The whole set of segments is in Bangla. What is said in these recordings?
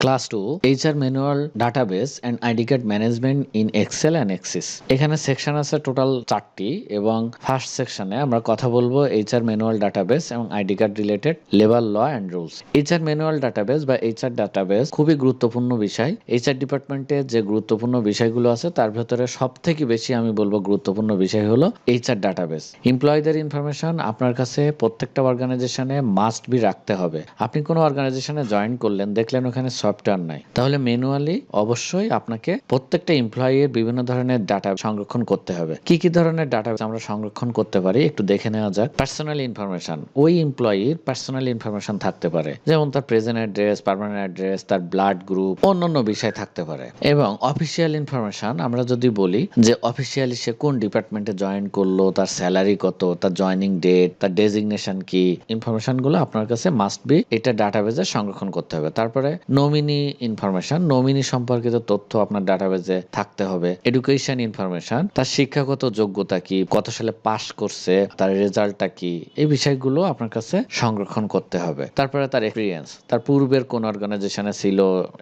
Class 2 HR manual database and ID card management in excel and access. এখানে সেকশন আছে টোটাল 4টি এবং ফার্স্ট সেকশনে আমরা কথা বলবো এইচআর ম্যানুয়াল ডাটাবেস এবং ID card related labour law and rules. HR manual database বা এইচআর ডাটাবেস খুবই গুরুত্বপূর্ণ বিষয়। এইচআর ডিপার্টমেন্টে যে গুরুত্বপূর্ণ বিষয়গুলো আছে তার ভেতরে সব থেকে বেশি আমি বলবো গুরুত্বপূর্ণ বিষয় হলো এইচআর ডাটাবেস। এমপ্লয়ীদের ইনফরমেশন আপনার কাছে প্রত্যেকটা অর্গানাইজেশনে মাস্ট বি রাখতে হবে। আপনি কোনো অর্গানাইজেশনে জয়েন করলেন, দেখলেন ওখানে সফটওয়্যার নাই, তাহলে ম্যানুয়ালি অবশ্যই আপনাকে প্রত্যেকটা এমপ্লয়ির বিভিন্ন ধরনের ডাটা সংরক্ষণ করতে হবে। কি কি ধরনের ডাটা আমরা সংরক্ষণ করতে পারি একটু দেখে নেওয়া যাক। পার্সোনাল ইনফরমেশন, ওই এমপ্লয়ির পার্সোনাল ইনফরমেশন থাকতে পারে, যেমন তার প্রেজেন্ট অ্যাড্রেস, পার্মানেন্ট অ্যাড্রেস, তার ব্লাড গ্রুপ, অন্যান্য বিষয় থাকতে পারে। এবং অফিসিয়াল ইনফরমেশন, আমরা যদি বলি যে অফিসিয়ালি সে কোন ডিপার্টমেন্টে জয়েন করলো, তার স্যালারি কত, তার জয়নিং ডেট, তার ডেজিগনেশন কি, ইনফরমেশন গুলো আপনার কাছে মাস্ট বি এটা ডাটাবেজে সংরক্ষণ করতে হবে। তারপরে নমিনি ইনফরমেশন, নমিনি সম্পর্কিত তথ্য আপনার ডাটাবেজে থাকতে হবে। এডুকেশন ইনফরমেশন, তার শিক্ষাগত যোগ্যতা কি, কত সালে পাস করছে, তার রেজাল্টটা কি, এই বিষয়গুলো আপনার কাছে সংরক্ষণ করতে হবে। তারপরে তার এক্সপিরিয়েন্স, তার পূর্বের কোন অর্গানাইজেশনে ছিল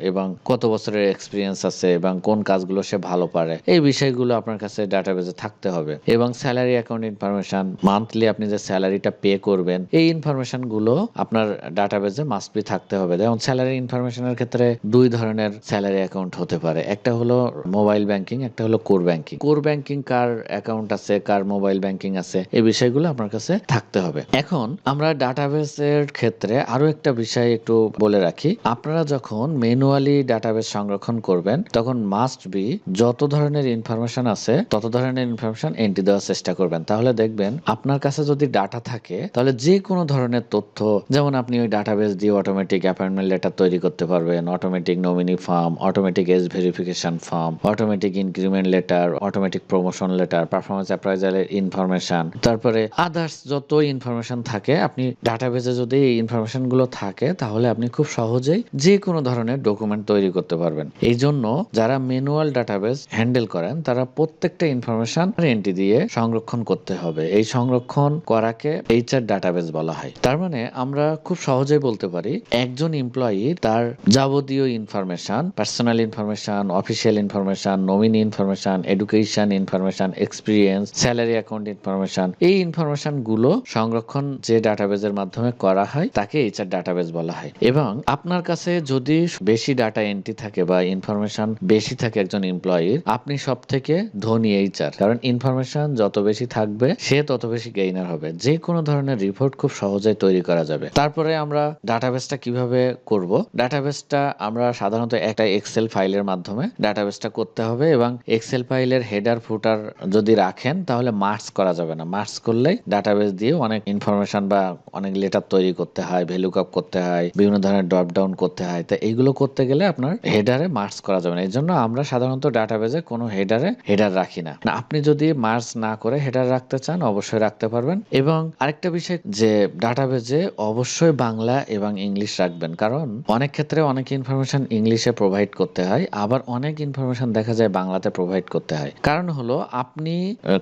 এবং কত বছরের এক্সপিরিয়েন্স আছে এবং কোন কাজগুলো সে ভালো পারে, এই বিষয়গুলো আপনার কাছে ডাটাবেজে থাকতে হবে। এবং স্যালারি অ্যাকাউন্ট ইনফরমেশন, মান্থলি আপনি যে স্যালারিটা পে করবেন, এই ইনফরমেশন গুলো আপনার ডাটাবেজে মাস্ট বি থাকতে হবে। যেমন স্যালারি ইনফরমেশনের ক্ষেত্রে দুই ধরনের স্যালারি অ্যাকাউন্ট হতে পারে, একটা হলো মোবাইল ব্যাংকিং, একটা হলো কোর ব্যাংকিং। কোর ব্যাংকিং কার অ্যাকাউন্ট আছে, কার মোবাইল ব্যাংকিং আছে, এই বিষয়গুলো আপনার কাছে থাকতে হবে। এখন আমরা ডাটাবেসের ক্ষেত্রে আরো একটা বিষয় একটু বলে রাখি। আপনারা যখন ম্যানুয়ালি ডাটাবেস সংরক্ষণ করবেন তখন মাস্ট বি যত ধরনের ইনফরমেশন আছে তত ধরনের ইনফরমেশন এন্ট্রি দেওয়ার চেষ্টা করবেন। তাহলে দেখবেন আপনার কাছে যদি ডাটা থাকে তাহলে যে কোনো ধরনের তথ্য, যেমন আপনি ওই ডাটাবেস দিয়ে অটোমেটিক অ্যাপয়েন্টমেন্ট লেটার তৈরি করতে পারবেন, automatic nominee form, automatic age verification form, automatic increment letter, automatic promotion letter, performance অ্যাপ্রাইজালের ইনফরমেশন, তারপরে আদার্স যত ইনফরমেশন থাকে, আপনি ডাটাবেসে যদি এই ইনফরমেশন গুলো থাকে তাহলে আপনি খুব সহজেই যে কোনো ধরনের ডকুমেন্ট তৈরি করতে পারবেন। এই জন্য যারা ম্যানুয়াল ডাটাবেস হ্যান্ডেল করেন তারা প্রত্যেকটা ইনফরমেশন এন্ট্রি দিয়ে সংরক্ষণ করতে হবে। এই সংরক্ষণ করাকে এইচআর ডাটাবেস বলা হয়। তার মানে আমরা খুব সহজেই বলতে পারি একজন এমপ্লয়ি তার যাবতীয় information, personal information, official information, nominee information, education information, experience, salary account information, এই ইনফরমেশন গুলো সংরক্ষণ যে ডাটাবেসের মাধ্যমে করা হয় তাকে এইচআর ডাটাবেস বলা হয়। এবং আপনার কাছে যদি বেশি ডাটা এন্ট্রি থাকে বা ইনফরমেশন বেশি থাকে একজন এমপ্লয়ির, আপনি সব থেকে ধনী এইচআর, কারণ ইনফরমেশন যত বেশি থাকবে সে তত বেশি গেইনার হবে। যে কোনো ধরনের রিপোর্ট খুব সহজে তৈরি করা যাবে। তারপরে আমরা ডাটাবেসটা কিভাবে করব, ডাটাবেসটা আমরা সাধারণত একটা এক্সেল ফাইলের মাধ্যমে ডাটাবেসটা করতে হবে। এবং এক্সেল ফাইলের হেডার ফুটার যদি রাখেন তাহলে মার্কস করা যাবে না। মার্কস করলেই ডাটাবেস দিয়ে অনেক ইনফরমেশন বা অনেক লেটার তৈরি করতে হয়, ভ্যালু কাপ করতে হয়, বিভিন্ন ধরনের ড্রপ ডাউন করতে হয়। তো এইগুলো করতে গেলে আপনার হেডারে মার্কস করা যাবে না। এই জন্য আমরা সাধারণত ডাটাবেসে কোনো হেডার রাখি না। আপনি যদি মার্কস না করে হেডার রাখতে চান অবশ্যই রাখতে পারবেন। এবং আরেকটা বিষয় যে ডাটাবেসে অবশ্যই বাংলা এবং ইংলিশ রাখবেন, কারণ অনেক ক্ষেত্রে অনেক ইনফরমেশন ইংলিশে প্রোভাইড করতে হয়, আবার অনেক ইনফরমেশন দেখা যায় বাংলাতে প্রোভাইড করতে হয়। কারণ হলো আপনি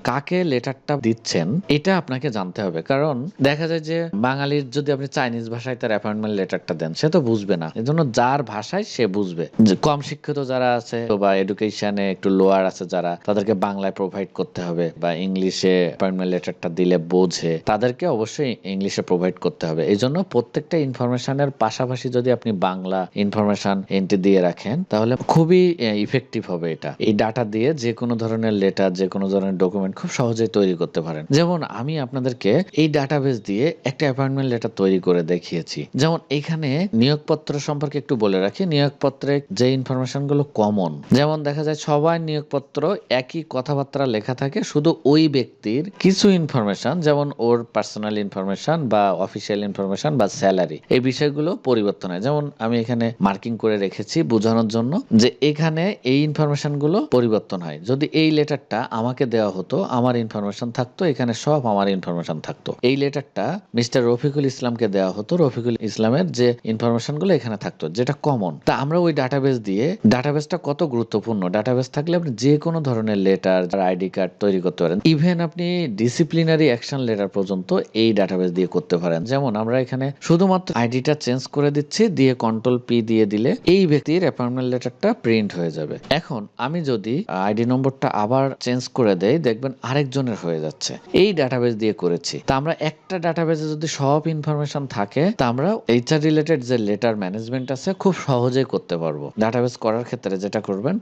কাকে লেটারটা দিচ্ছেন এটা আপনাকে জানতে হবে। কারণ দেখা যায় যে বাঙালির যদি আপনি চাইনিজ ভাষায় তার অ্যাপয়েন্টমেন্ট লেটারটা দেন সে তো বুঝবে না। এজন্য যার ভাষায় সে বুঝবে, যে কম শিক্ষিত যারা আছে বা এডুকেশনে একটু লোয়ার আছে যারা, তাদেরকে বাংলায় প্রোভাইড করতে হবে, বা ইংলিশে অ্যাপয়েন্টমেন্ট লেটারটা দিলে বোঝে তাদেরকে অবশ্যই ইংলিশে প্রোভাইড করতে হবে। এই জন্য প্রত্যেকটা ইনফরমেশনের পাশাপাশি যদি আপনি বাংলা ইনফরমেশন এন্ট্রি দিয়ে রাখেন তাহলে খুবই ইফেক্টিভ হবে। এটা এই ডাটা দিয়ে যে কোনো ধরনের লেটার, যে কোনো ধরনের ডকুমেন্ট খুব সহজেই তৈরি করতে পারেন। যেমন আমি আপনাদেরকে এই ডাটাবেস দিয়ে একটা অ্যাপয়েন্টমেন্ট লেটার তৈরি করে দেখিয়েছি। যেমন এখানে নিয়োগপত্র সম্পর্কে একটু বলে রাখি। নিয়োগপত্রে যে ইনফরমেশন গুলো কমন, যেমন দেখা যায় সবাই নিয়োগপত্র একই কথাবার্তা লেখা থাকে, শুধু ওই ব্যক্তির কিছু ইনফরমেশন যেমন ওর পার্সোনাল ইনফরমেশন বা অফিসিয়াল ইনফরমেশন বা স্যালারি, এই বিষয়গুলো পরিবর্তন হয়। যেমন আমি এখানে মার্কিং করে রেখেছি বোঝানোর জন্য যে এখানে এই ইনফরমেশন গুলো পরিবর্তন হয়। যদি এই লেটারটা আমাকে দেওয়া হতো, আমার ইনফরমেশন থাকতো এখানে, সব আমার ইনফরমেশন থাকতো। এই লেটারটা মিস্টার রফিকুল ইসলামকে দেওয়া হতো, রফিকুল ইসলামের যে ইনফরমেশন গুলো এখানে থাকতো, যেটা কমন। তা আমরা ওই ডাটাবেস দিয়ে, ডাটাবেসটা কত গুরুত্বপূর্ণ, ডাটাবেস থাকলে আপনি যে কোনো ধরনের লেটার, আইডি কার্ড তৈরি করতে পারেন। ইভেন আপনি ডিসিপ্লিনারি অ্যাকশন লেটার পর্যন্ত এই ডাটাবেস দিয়ে করতে পারেন। যেমন আমরা এখানে শুধুমাত্র আইডিটা চেঞ্জ করে দিচ্ছি, দিয়ে কন্ট্রোল পি দিয়ে দিলে এই ব্যক্তির অ্যাপয়েন্টমেন্ট লেটারটা প্রিন্ট হয়ে যাবে। এখন আমি যদি আইডি নম্বরটা আবার চেঞ্জ করে দেই, দেখবেন আরেকজনের হয়ে যাচ্ছে। এই ডাটাবেস দিয়ে করেছি। তা আমরা একটা ডাটাবেসে যদি সব ইনফরমেশন থাকে, তা আমরা এইচআর রিলেটেড যে লেটার ম্যানেজমেন্ট আছে খুব সহজেই করতে পারবো। ডাটাবেস করার ক্ষেত্রে যেটা করবেন,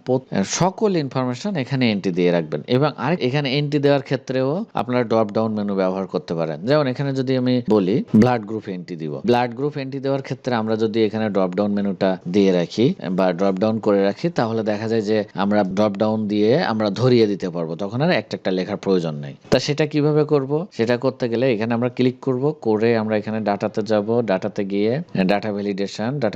সকল ইনফরমেশন এখানে এন্ট্রি দিয়ে রাখবেন এবং আরেক এখানে এন্ট্রি দেওয়ার ক্ষেত্রেও আপনারা ড্রপ ডাউন মেনু ব্যবহার করতে পারেন। যেমন এখানে যদি আমি বলি ব্লাড গ্রুপ এন্ট্রি দিব, ব্লাড গ্রুপ এন্ট্রি দেওয়ার ক্ষেত্রে আমরা যদি এখানে ড্রপ ডাউন মেনুটা দিয়ে রাখি বা ড্রপ ডাউন করে রাখি, তাহলে দেখা যায় যে আমরা ড্রপ ডাউন দিয়ে আমরা ধরিয়ে দিতে পারবো, তখন আর একটা একটা লেখার প্রয়োজন নেই। তা সেটা কিভাবে করব? সেটা করতে গেলে এখানে আমরা ক্লিক করব, করে আমরা এখানে ডাটাতে যাব, ডাটাতে গিয়ে ডাটা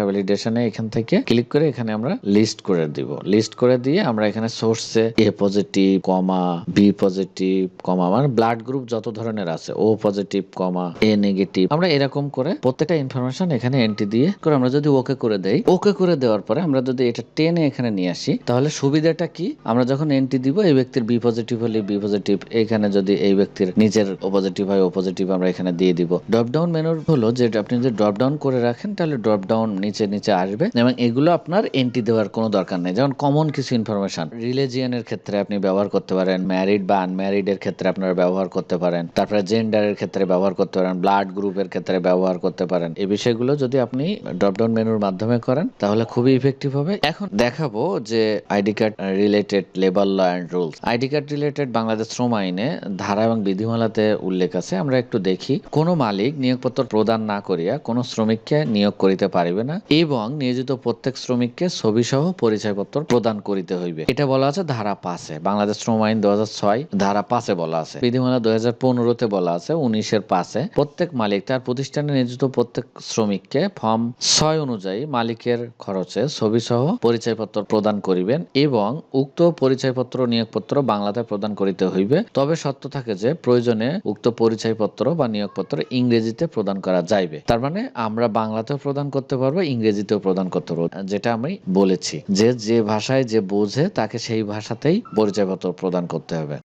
ভ্যালিডেশনে এখান থেকে ক্লিক করে এখানে আমরা লিস্ট করে দিব। লিস্ট করে দিয়ে আমরা এখানে সোর্সে এ পজিটিভ কমা বি পজিটিভ কমা মানে ব্লাড গ্রুপ যত ধরনের আছে, ও পজিটিভ কমা এ নেগেটিভ, আমরা এরকম করে প্রত্যেকটা ইনফরমেশন এখানে এন্ট্রি দিয়ে করে আমরা যদি ওকে করে দেই, ওকে করে দেওয়ার পরে আমরা যদি এটা টেনে এখানে নিয়ে আসি, তাহলে সুবিধাটা কি? আমরা যখন এন্ট্রি দিব, এই ব্যক্তির বি পজিটিভ হলে বি পজিটিভ, এখানে যদি এই ব্যক্তির নিচের ও পজিটিভ হয় ও পজিটিভ আমরা এখানে দিয়ে দিব। ড্রপ ডাউন মেনুর হলো যে আপনি যদি ড্রপ ডাউন করে রাখেন, তাহলে ড্রপ ডাউন নিচে নিচে আসবে এবং এগুলো আপনার এন্ট্রি দেওয়ার কোনো দরকার নেই। যেমন কমন কিছু ইনফরমেশন রিলিজিয়নের ক্ষেত্রে আপনি ব্যবহার করতে পারেন, ম্যারিড বা আনম্যারিড এর ক্ষেত্রে আপনারা ব্যবহার করতে পারেন, তারপরে জেন্ডারের ক্ষেত্রে ব্যবহার করতে পারেন, ব্লাড গ্রুপের ক্ষেত্রে ব্যবহার করতে পারেন। এই বিষয়গুলো যদি আপনি ড্রপ ডাউন মেনুর মাধ্যমে করেন তাহলে খুবই ইফেক্টিভ হবে। এখন দেখাবো যে ID card related labour law and rules. ID card related Bangladesh শ্রম আইনে ধারা এবং বিধিমালাতে উল্লেখ আছে। আমরা একটু দেখি। কোনো মালিক নিয়োগপত্র প্রদান না করিয়া কোনো শ্রমিককে নিয়োগ করিতে পারিবে না এবং নিয়োজিত প্রত্যেক শ্রমিককে ছবি সহ পরিচয়পত্র প্রদান করিতে হইবে। এটা বলা আছে ধারা 5-এ, বাংলাদেশ শ্রম আইন 2006 ধারা 5-এ বলা আছে। বিধিমালা 2015-তে বলা আছে 19-এর 5-এ। প্রত্যেক মালিক তার প্রতিষ্ঠানে নিয়োজিত প্রত্যেক শ্রমিককে ফর্ম 6 অনুযায়ী মালিকের খরচে ছবি সহ পরিচয়পত্র প্রদান করিবেন এবং উক্ত পরিচয়পত্র নিয়োগপত্র বাংলাতে প্রদান করিতে হইবে। তবে শর্ত থাকে যে প্রয়োজনে উক্ত পরিচয়পত্র বা নিয়োগপত্র ইংরেজিতে প্রদান করা যাইবে। তার মানে আমরা বাংলাতেও প্রদান করতে পারবো, ইংরেজিতেও প্রদান করতে পারবো। যেটা আমি বলেছি যে যে ভাষায় যে বোঝে তাকে সেই ভাষাতেই পরিচয়পত্র প্রদান করতে হবে।